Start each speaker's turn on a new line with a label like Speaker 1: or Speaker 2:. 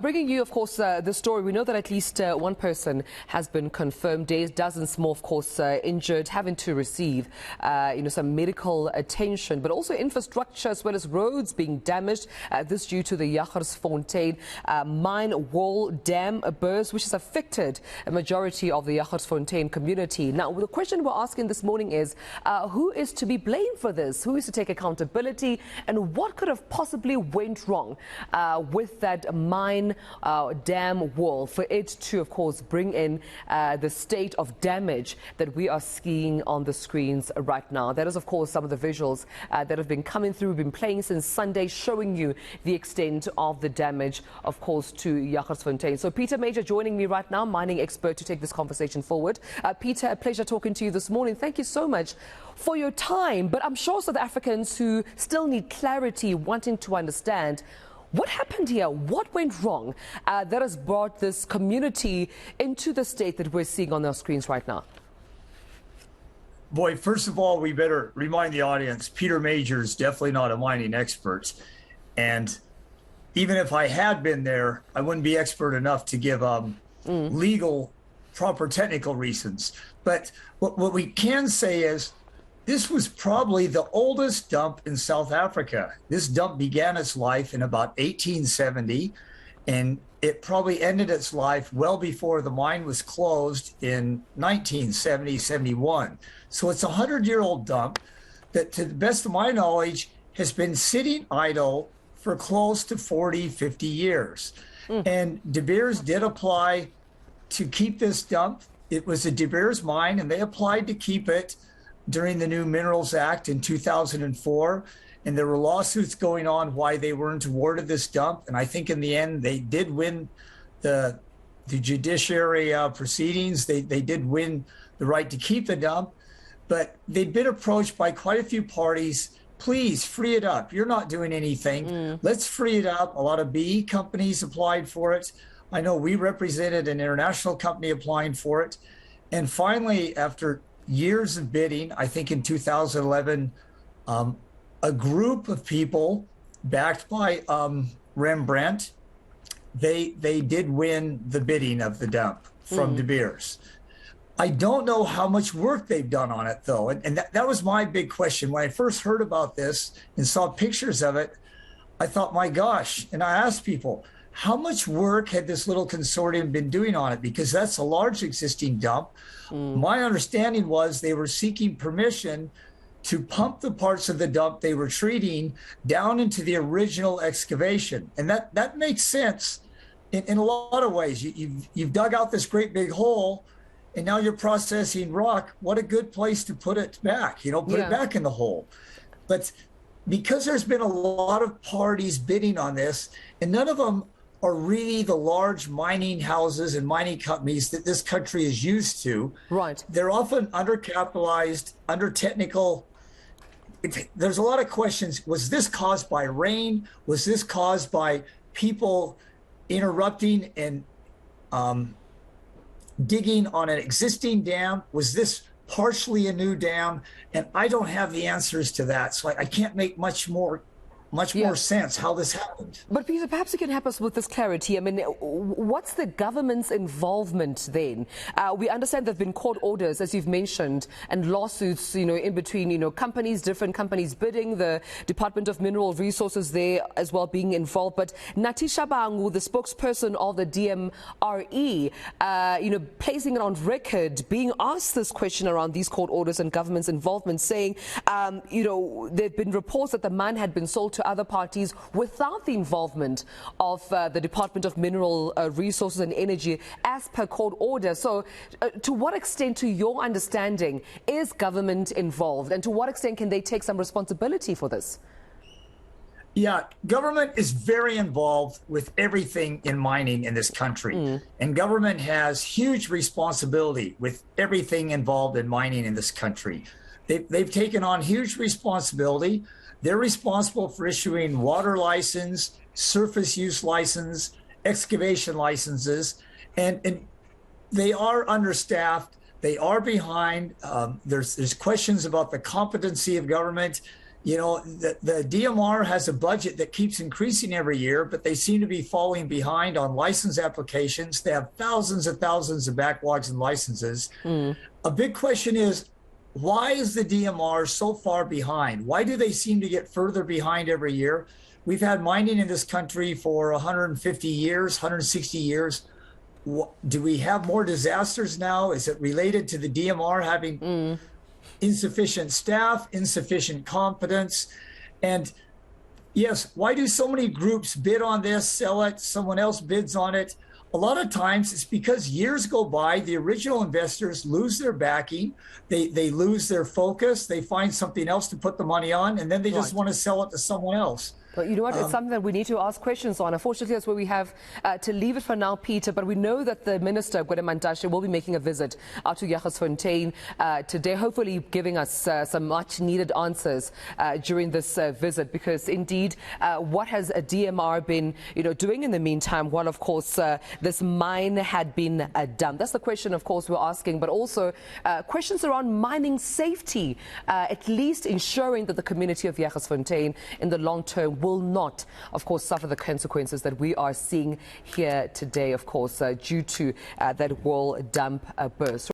Speaker 1: Bringing you, of course, the story. We know that at least one person has been confirmed. Dozens more, of course, injured, having to receive, some medical attention, but also infrastructure as well as roads being damaged. This due to the Jagersfontein mine wall dam burst, which has affected a majority of the Jagersfontein community. Now, the question we're asking this morning is, who is to be blamed for this? Who is to take accountability? And what could have possibly went wrong with that mine dam wall for it to, of course, bring in the state of damage that we are seeing on the screens right now. That is, of course, some of the visuals that have been coming through, been playing since Sunday, showing you the extent of the damage, of course, to Jagersfontein. So Peter Major joining me right now, mining expert, to take this conversation forward. Peter, a pleasure talking to you this morning. Thank you so much for your time. But I'm sure South Africans who still need clarity, wanting to understand what happened here, what went wrong that has brought this community into the state that we're seeing on our screens right now.
Speaker 2: Boy, first of all, we better remind the audience, Peter Major is definitely not a mining expert. And even if I had been there, I wouldn't be expert enough to give legal, proper technical reasons. But what we can say is, this was probably the oldest dump in South Africa. This dump began its life in about 1870, and it probably ended its life well before the mine was closed in 1970-71. So it's a 100-year-old dump that, to the best of my knowledge, has been sitting idle for close to 40, 50 years. And De Beers did apply to keep this dump. It was a De Beers mine, and they applied to keep it during the new Minerals Act in 2004, and there were lawsuits going on why they weren't awarded this dump. And I think in the end, they did win the judiciary proceedings. They did win the right to keep the dump, but they'd been approached by quite a few parties. Please free it up. You're not doing anything. Let's free it up. A lot of BE companies applied for it. I know we represented an international company applying for it. And finally, after years of bidding, I think in 2011, a group of people backed by Rembrandt, they did win the bidding of the dump from De Beers. I don't know how much work they've done on it, though. And that was my big question. When I first heard about this and saw pictures of it, I thought, my gosh. And I asked people, how much work had this little consortium been doing on it? Because that's a large existing dump. My understanding was they were seeking permission to pump the parts of the dump they were treating down into the original excavation. And that makes sense in a lot of ways. You've dug out this great big hole, and now you're processing rock. What a good place to put it back, put it back in the hole. But because there's been a lot of parties bidding on this, and none of them are really the large mining houses and mining companies that this country is used to. Right. They're often undercapitalized, under technical. There's a lot of questions. Was this caused by rain? Was this caused by people interrupting and digging on an existing dam? Was this partially a new dam? And I don't have the answers to that. So I can't make much more sense how this happened.
Speaker 1: But Peter, perhaps you can help us with this clarity. I mean, what's the government's involvement then? We understand there have been court orders, as you've mentioned, and lawsuits, in between, companies, different companies bidding, the Department of Mineral Resources there as well being involved. But Natisha Bangu, the spokesperson of the DMRE, placing it on record, being asked this question around these court orders and government's involvement, saying, there have been reports that the mine had been sold to other parties without the involvement of the Department of Mineral Resources and Energy as per court order. So to what extent, to your understanding, is government involved, and to what extent can they take some responsibility for this?
Speaker 2: Yeah, government is very involved with everything in mining in this country. And government has huge responsibility with everything involved in mining in this country. They've taken on huge responsibility. They're responsible for issuing water license, surface use license, excavation licenses, and they are understaffed. They are behind. There's questions about the competency of government. You know, the DMR has a budget that keeps increasing every year, but they seem to be falling behind on license applications. They have thousands and thousands of backlogs and licenses. A big question is, why is the DMR so far behind? Why do they seem to get further behind every year? We've had mining in this country for 150 years, 160 years. Do we have more disasters now? Is it related to the DMR having insufficient staff, insufficient competence? And yes, why do so many groups bid on this, sell it, someone else bids on it? A lot of times it's because years go by, the original investors lose their backing, they lose their focus, they find something else to put the money on, and then they just want to sell it to someone else.
Speaker 1: But you know what, it's something that we need to ask questions on. Unfortunately, that's where we have to leave it for now, Peter. But we know that the Minister, Gwede Mantashe, will be making a visit out to Jagersfontein today, hopefully giving us some much-needed answers during this visit. Because indeed, what has a DMR been, doing in the meantime? While, of course, this mine had been dumped. That's the question, of course, we're asking. But also questions around mining safety, at least ensuring that the community of Jagersfontein in the long term will not, of course, suffer the consequences that we are seeing here today, of course, due to that wall dump burst.